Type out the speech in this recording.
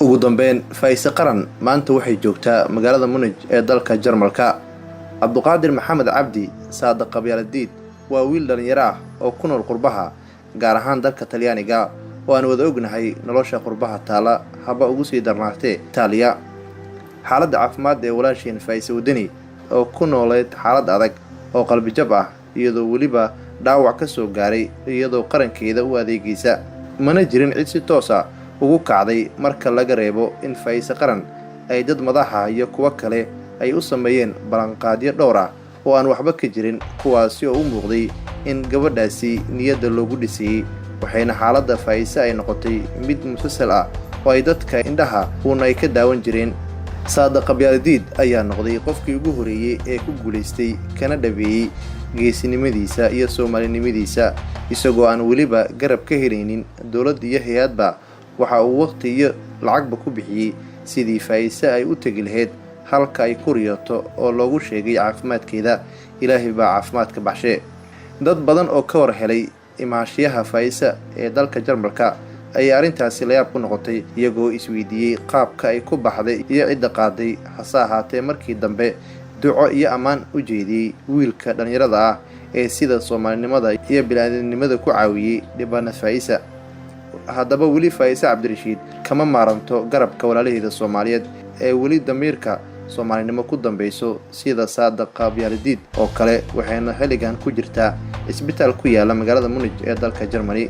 ugu dambeyn Faaiise Qaran maanta waxay joogtaa magaalada Munich ee dalka Jarmalka. Cabduqaadir Maxamed Cabdi Saadaq Qabyaaladiid waa wiil dhalinyaro ah oo ku nool qurbaha gaar ahaan dalka Talyaaniga oo aan wada ognahay nolosha qurbaha taala haba ugu sii darnaatay Italiya. Xaaladda caafimaad ee walaasheen Faaiise Wadani oo ku nooleed xaalad adag oo qalbi jab ah iyadoo waliba dhaawac ka soo gaaray iyadoo qarankeeda u adeegaysa mana jirin cid si toos ah ugu kacday marka laga reebo in Faaiise Qaran ay dad madaxa iyo kuwa kale ay u sameeyeen balanqaadyo dhowr ah oo aan waxba ka jirin kuwaasi oo u muuqday in gabadhaasi niyadda loogu dhisay waxayna xaaladda Faaiise ay noqotay mid musalsal ah oo ay dadka indhaha ay ka daawan jireen. Saadaq Qabyaaladiid ayaa noqday qofkii ugu horeeyay ee ku guuleystay kana dhabeeyay geesinimadiisa iyo Soomaalinimadiisa isagoo aan waliba garab ka helaynin dawladda iyo hay'adba. waxa uu waqti iyo lacagba ku bixiyay sidii Faaiise ay u tagi lahayd halka ay ku riyoto oo loogu sheegay caafimaadkeeda. Ilaahay baa caafimaadka baxshay. Dad badan oo ka war helay imaashiyaha Faaiise ee dalka Jarmalka ay arintaasi la yaab ku noqotay iyagoo isweydiiyay qaabka ay ku baxday iyo cidda qaaday. hase ahaatee markii dambe duco iyo ammaan u jeediyay wiilka dhalinyarada ah ee sida Soomaalinimada iyo bini'aadanimada ku caawiyay dhibana Faaiise. haddaba weli Faaiise Cabdirashiid kama maaranto garabka walaalaheeda Soomaaliyeed ee weli damiirka Soomaalinimo ku dambayso sida Saadaq Qabyaaladiid oo kale waxayna xilligan ku jirtaa isbitaal ku yaala magaalada Munich ee dalka Germany.